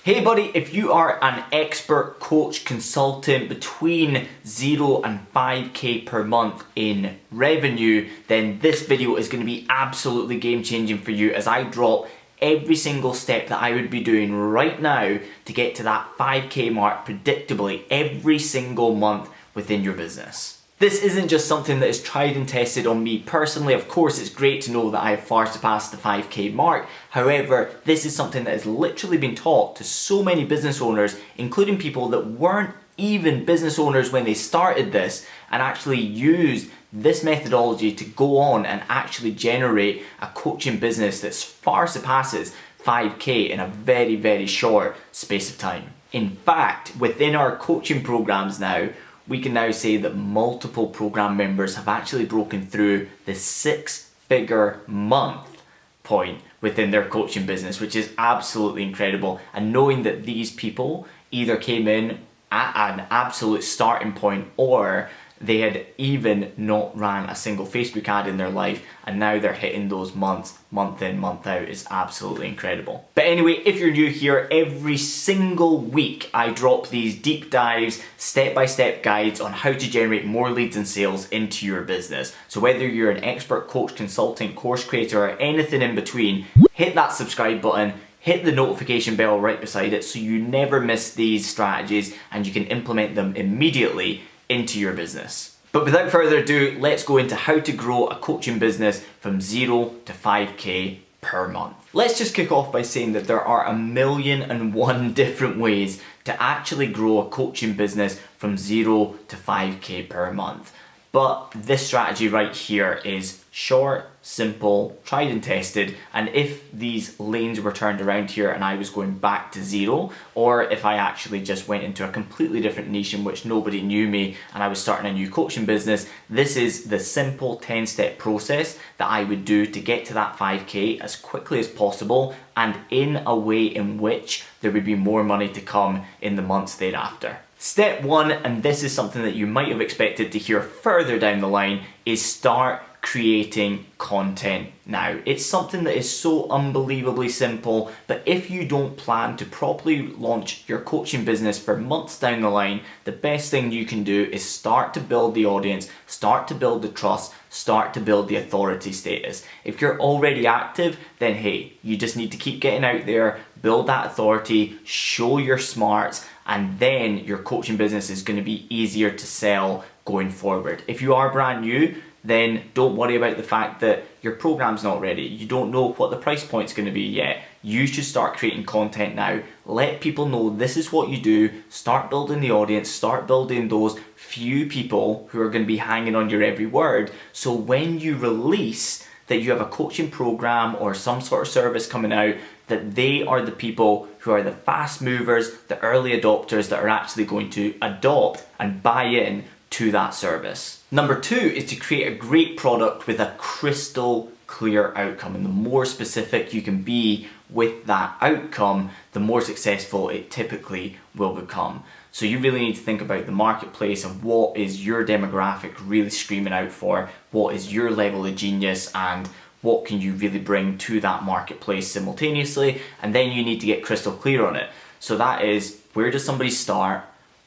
Hey buddy, if you are an expert coach consultant between 0 and 5k per month in revenue, then this video is going to be absolutely game changing for you as I drop every single step that I would be doing right now to get to that 5k mark predictably every single month within your business. This isn't just something that is tried and tested on me personally. Of course, it's great to know that I have far surpassed the 5k mark. However, this is something that has literally been taught to so many business owners, including people that weren't even business owners when they started this, and actually used this methodology to go on and actually generate a coaching business that far surpasses 5k in a very, very short space of time. In fact, within our coaching programs now, we can now say that multiple program members have actually broken through the 6-figure month point within their coaching business, which is absolutely incredible. And knowing that these people either came in at an absolute starting point or they had even not ran a single Facebook ad in their life, and now they're hitting those months, month in, month out, is absolutely incredible. But anyway, if you're new here, every single week I drop these deep dives, step-by-step guides on how to generate more leads and sales into your business. So whether you're an expert coach, consultant, course creator, or anything in between, hit that subscribe button, hit the notification bell right beside it so you never miss these strategies and you can implement them immediately into your business. But without further ado, let's go into how to grow a coaching business from 0 to 5k per month. Let's just kick off by saying that there are 1,000,001 different ways to actually grow a coaching business from 0 to 5k per month. But this strategy right here is short, simple, tried and tested, and if these lanes were turned around here and I was going back to 0, or if I actually just went into a completely different niche in which nobody knew me and I was starting a new coaching business, this is the simple 10-step process that I would do to get to that 5k as quickly as possible and in a way in which there would be more money to come in the months thereafter. Step 1, and this is something that you might have expected to hear further down the line, is start creating content now. It's something that is so unbelievably simple, but if you don't plan to properly launch your coaching business for months down the line, the best thing you can do is start to build the audience, start to build the trust, start to build the authority status. If you're already active, then hey, you just need to keep getting out there, build that authority, show your smarts, and then your coaching business is going to be easier to sell going forward. If you are brand new, then don't worry about the fact that your program's not ready. You don't know what the price point's going to be yet. You should start creating content now. Let people know this is what you do. Start building the audience. Start building those few people who are going to be hanging on your every word. So when you release that you have a coaching program or some sort of service coming out, that they are the people who are the fast movers, the early adopters that are actually going to adopt and buy in to that service. Number 2 is to create a great product with a crystal clear outcome, and the more specific you can be with that outcome, the more successful it typically will become. So you really need to think about the marketplace and what is your demographic really screaming out for, what is your level of genius, and what can you really bring to that marketplace simultaneously, and then you need to get crystal clear on it. So that is, where does somebody start?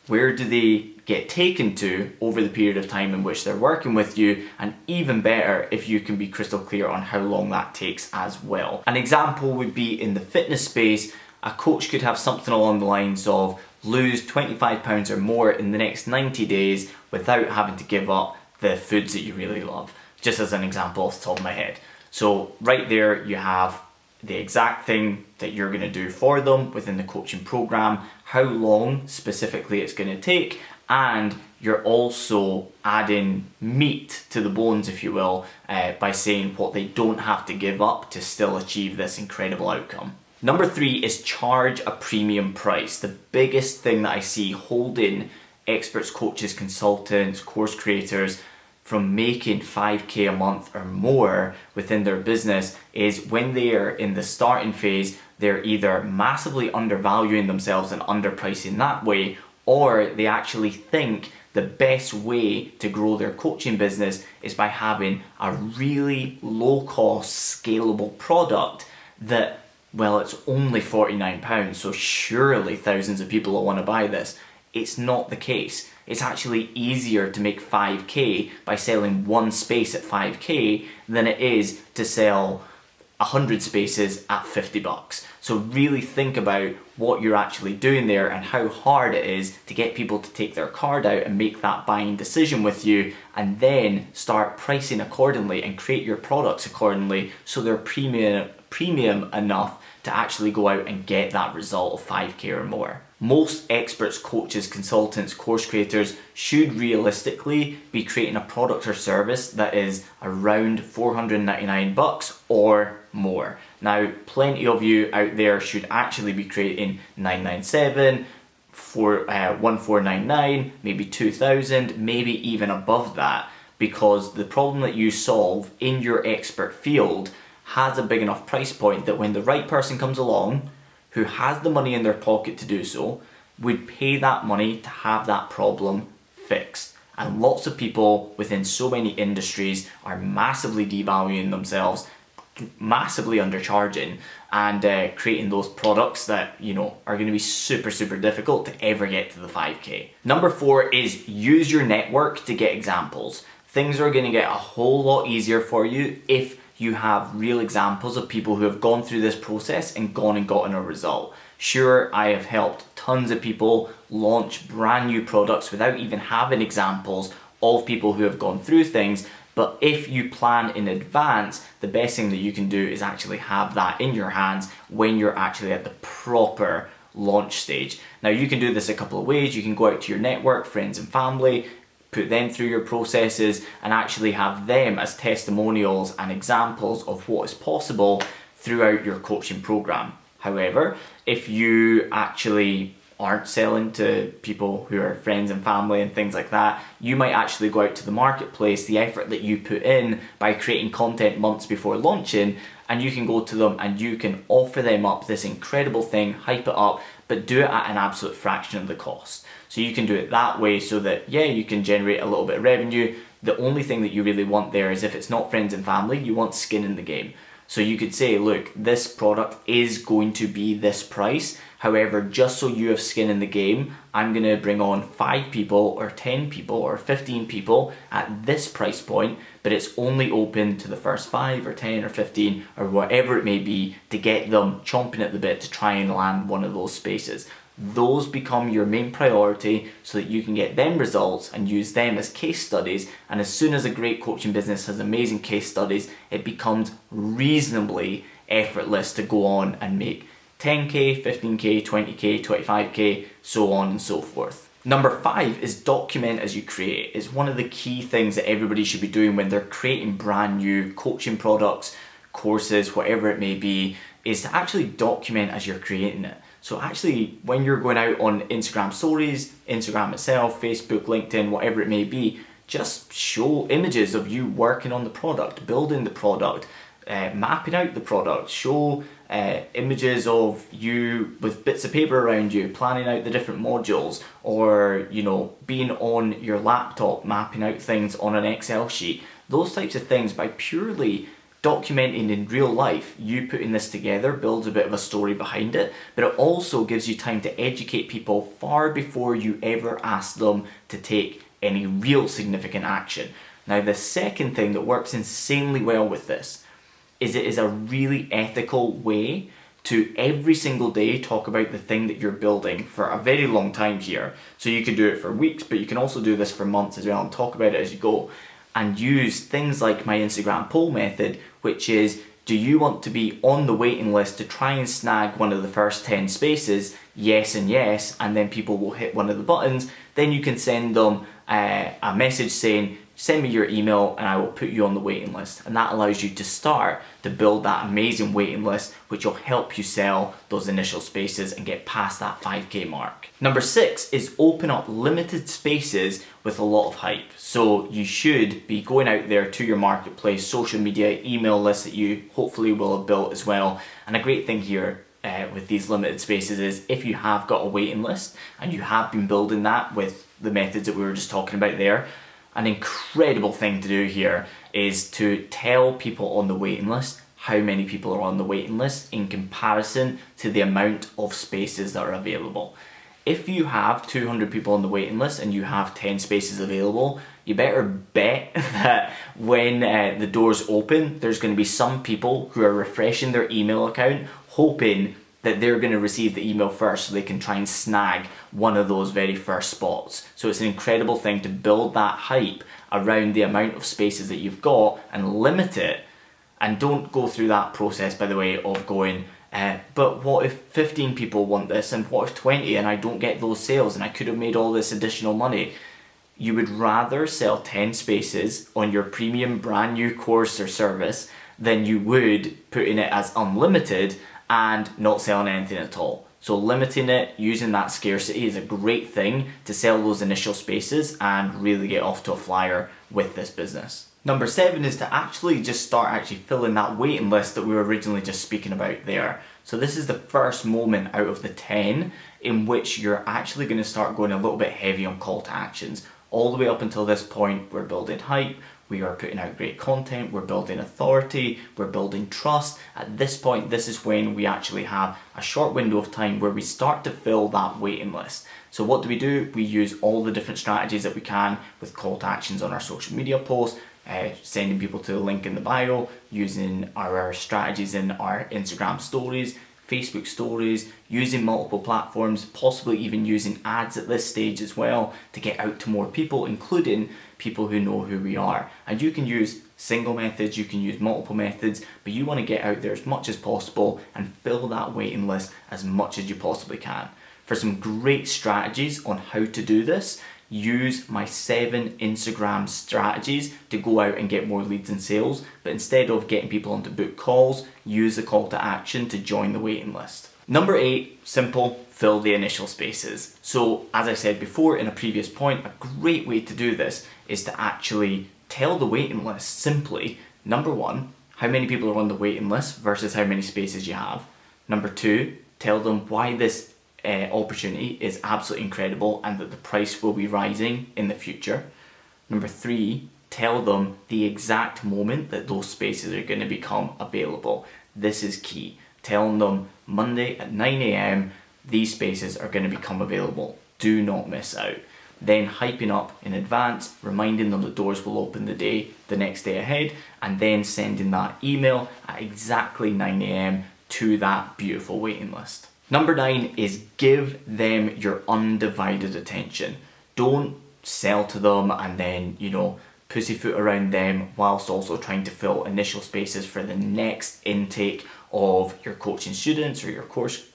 Where do they get taken to over the period of time in which they're working with you? And even better, if you can be crystal clear on how long that takes as well. An example would be in the fitness space, a coach could have something along the lines of lose 25 pounds or more in the next 90 days without having to give up the foods that you really love. Just as an example off the top of my head. So right there you have the exact thing that you're going to do for them within the coaching program, how long specifically it's going to take, and you're also adding meat to the bones, if you will, by saying what they don't have to give up to still achieve this incredible outcome. Number 3 is charge a premium price. The biggest thing that I see holding experts, coaches, consultants, course creators from making 5k a month or more within their business is when they are in the starting phase, they're either massively undervaluing themselves and underpricing that way, or they actually think the best way to grow their coaching business is by having a really low cost, scalable product that well, it's only £49, so surely thousands of people will want to buy this. It's not the case. It's actually easier to make 5k by selling one space at 5k than it is to sell 100 spaces at 50 bucks. So really think about what you're actually doing there and how hard it is to get people to take their card out and make that buying decision with you, and then start pricing accordingly and create your products accordingly so they're premium enough to actually go out and get that result of 5k or more. Most experts, coaches, consultants, course creators should realistically be creating a product or service that is around 499 bucks or more. Now, plenty of you out there should actually be creating 997, 1499, maybe 2000, maybe even above that, because the problem that you solve in your expert field has a big enough price point that when the right person comes along who has the money in their pocket to do so, would pay that money to have that problem fixed. And lots of people within so many industries are massively devaluing themselves, massively undercharging, and creating those products that, you know, are going to be super difficult to ever get to the 5k. Number 4 is use your network to get examples. Things are going to get a whole lot easier for you if you have real examples of people who have gone through this process and gone and gotten a result. Sure, I have helped tons of people launch brand new products without even having examples of people who have gone through things, but if you plan in advance, the best thing that you can do is actually have that in your hands when you're actually at the proper launch stage. Now, you can do this a couple of ways. You can go out to your network, friends and family, put them through your processes and actually have them as testimonials and examples of what is possible throughout your coaching program. However, if you actually aren't selling to people who are friends and family and things like that, you might actually go out to the marketplace, the effort that you put in by creating content months before launching, and you can go to them and you can offer them up this incredible thing, hype it up, but do it at an absolute fraction of the cost. So you can do it that way so that, yeah, you can generate a little bit of revenue. The only thing that you really want there is if it's not friends and family, you want skin in the game. So you could say, look, this product is going to be this price. However, just so you have skin in the game, I'm going to bring on 5 people or 10 people or 15 people at this price point, but it's only open to the first 5 or 10 or 15 or whatever it may be to get them chomping at the bit to try and land one of those spaces. Those become your main priority so that you can get them results and use them as case studies. And as soon as a great coaching business has amazing case studies, it becomes reasonably effortless to go on and make 10k, 15k, 20k, 25k, so on and so forth. Number 5 is document as you create. It's one of the key things that everybody should be doing when they're creating brand new coaching products, courses, whatever it may be, is to actually document as you're creating it. So actually, when you're going out on Instagram stories, Instagram itself, Facebook, LinkedIn, whatever it may be, just show images of you working on the product, building the product, mapping out the product, show images of you with bits of paper around you, planning out the different modules, or, you know, being on your laptop, mapping out things on an Excel sheet. Those types of things, by purely documenting in real life, you putting this together builds a bit of a story behind it, but it also gives you time to educate people far before you ever ask them to take any real significant action. Now, the second thing that works insanely well with this is it is a really ethical way to every single day talk about the thing that you're building for a very long time here. So you can do it for weeks, but you can also do this for months as well and talk about it as you go. And use things like my Instagram poll method, which is, do you want to be on the waiting list to try and snag one of the first 10 spaces? Yes and yes, and then people will hit one of the buttons. Then you can send them a message saying, send me your email and I will put you on the waiting list. And that allows you to start to build that amazing waiting list, which will help you sell those initial spaces and get past that 5k mark. Number 6 is open up limited spaces with a lot of hype. So you should be going out there to your marketplace, social media, email lists that you hopefully will have built as well. And a great thing here with these limited spaces is if you have got a waiting list and you have been building that with the methods that we were just talking about there, an incredible thing to do here is to tell people on the waiting list how many people are on the waiting list in comparison to the amount of spaces that are available. If you have 200 people on the waiting list and you have 10 spaces available, you better bet that when the doors open, there's going to be some people who are refreshing their email account, hoping that they're going to receive the email first so they can try and snag one of those very first spots. So it's an incredible thing to build that hype around the amount of spaces that you've got and limit it. And don't go through that process, by the way, of going, but what if 15 people want this, and what if 20 and I don't get those sales and I could have made all this additional money? You would rather sell 10 spaces on your premium brand new course or service than you would putting it as unlimited and not selling anything at all. So limiting it, using that scarcity is a great thing to sell those initial spaces and really get off to a flyer with this business. Number 7 is to actually just start filling that waiting list that we were originally just speaking about there. So this is the first moment out of the 10 in which you're actually going to start going a little bit heavy on call to actions. All the way up until this point, we're building hype, we are putting out great content, we're building authority, we're building trust. At this point, this is when we actually have a short window of time where we start to fill that waiting list. So what do? We use all the different strategies that we can with call to actions on our social media posts, sending people to the link in the bio, using our strategies in our Instagram stories, Facebook stories, using multiple platforms, possibly even using ads at this stage as well to get out to more people, including people who know who we are. And you can use single methods, you can use multiple methods, but you want to get out there as much as possible and fill that waiting list as much as you possibly can. For some great strategies on how to do this, use my 7 Instagram strategies to go out and get more leads and sales, but instead of getting people on to book calls, use the call to action to join the waiting list. Number 8, simple, fill the initial spaces. So as I said before in a previous point, a great way to do this is to actually tell the waiting list simply, number 1, how many people are on the waiting list versus how many spaces you have. Number 2, tell them why this opportunity is absolutely incredible and that the price will be rising in the future. Number 3, tell them the exact moment that those spaces are going to become available. This is key. Telling them Monday at 9 a.m. these spaces are going to become available. Do not miss out. Then hyping up in advance, reminding them the doors will open the next day ahead, and then sending that email at exactly 9 a.m. to that beautiful waiting list. Number 9 is give them your undivided attention. Don't sell to them and then, pussyfoot around them whilst also trying to fill initial spaces for the next intake of your coaching students or your course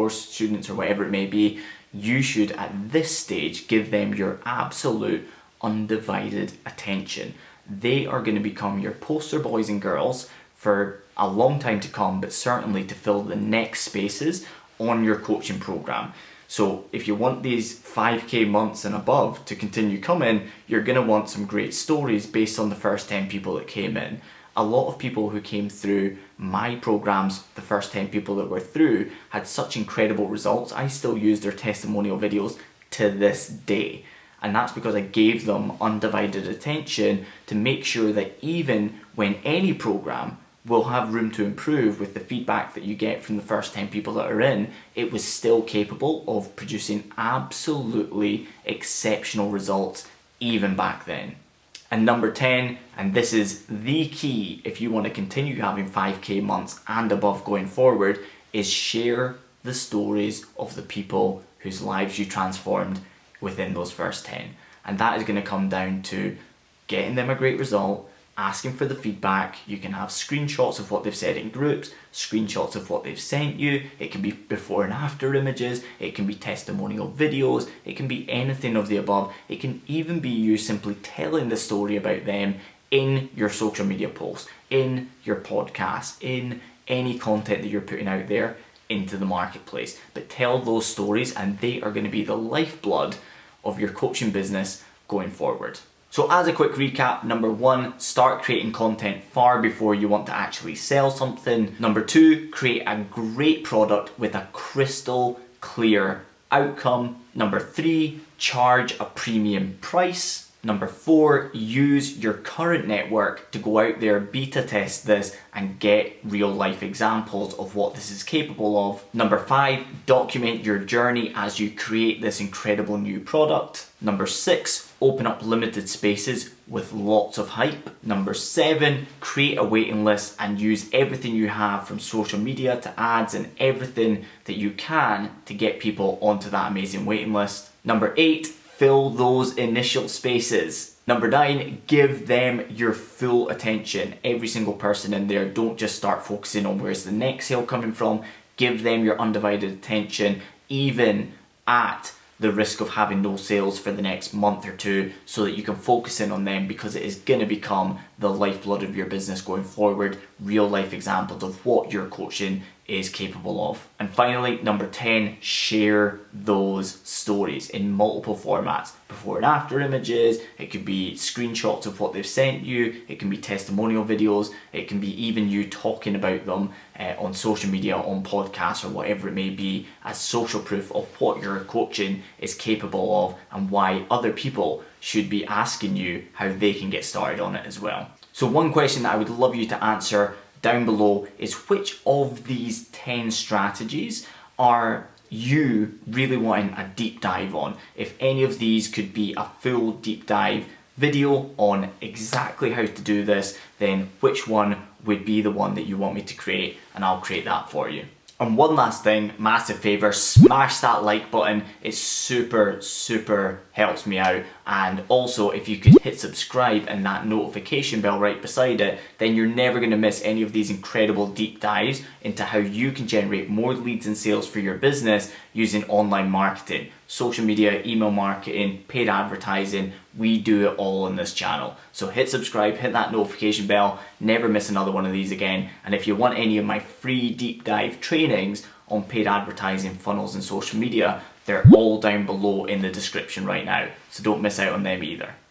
students or whatever it may be. You should at this stage give them your absolute undivided attention. They are going to become your poster boys and girls for a long time to come, but certainly to fill the next spaces on your coaching program. So if you want these 5k months and above to continue coming, you're going to want some great stories based on the first 10 people that came in. A lot of people who came through my programs, the first 10 people that were through, had such incredible results. I still use their testimonial videos to this day. And that's because I gave them undivided attention to make sure that even when any program will have room to improve with the feedback that you get from the first 10 people that are in, it was still capable of producing absolutely exceptional results even back then. And number 10, and this is the key if you want to continue having 5k months and above going forward, is share the stories of the people whose lives you transformed within those first 10. And that is going to come down to getting them a great result, asking for the feedback. You can have screenshots of what they've said in groups, screenshots of what they've sent you. It can be before and after images. It can be testimonial videos. It can be anything of the above. It can even be you simply telling the story about them in your social media posts, in your podcast, in any content that you're putting out there into the marketplace. But tell those stories and they are going to be the lifeblood of your coaching business going forward. So as a quick recap, number 1, start creating content far before you want to actually sell something. Number 2, create a great product with a crystal clear outcome. Number 3, charge a premium price. Number 4, use your current network to go out there, beta test this, and get real life examples of what this is capable of. Number 5, document your journey as you create this incredible new product. Number 6, open up limited spaces with lots of hype. Number 7, create a waiting list and use everything you have from social media to ads and everything that you can to get people onto that amazing waiting list. Number 8, fill those initial spaces. Number 9, give them your full attention. Every single person in there, don't just start focusing on where's the next sale coming from. Give them your undivided attention, even at the risk of having no sales for the next month or two, so that you can focus in on them, because it is going to become the lifeblood of your business going forward. Real life examples of what your coaching is capable of. And finally, number 10, share those stories in multiple formats. Before and after images, it could be screenshots of what they've sent you, it can be testimonial videos, it can be even you talking about them on social media, on podcasts, or whatever it may be, as social proof of what your coaching is capable of and why other people should be asking you how they can get started on it as well. So one question that I would love you to answer down below is, which of these 10 strategies are you really wanting a deep dive on? If any of these could be a full deep dive video on exactly how to do this, then which one would be the one that you want me to create, and I'll create that for you. And one last thing, massive favour, smash that like button. It super helps me out. And also, if you could hit subscribe and that notification bell right beside it, then you're never going to miss any of these incredible deep dives into how you can generate more leads and sales for your business using online marketing, social media, email marketing, paid advertising. We do it all on this channel. So hit subscribe, hit that notification bell, never miss another one of these again. And if you want any of my free deep dive trainings on paid advertising, funnels and social media, they're all down below in the description right now. So don't miss out on them either.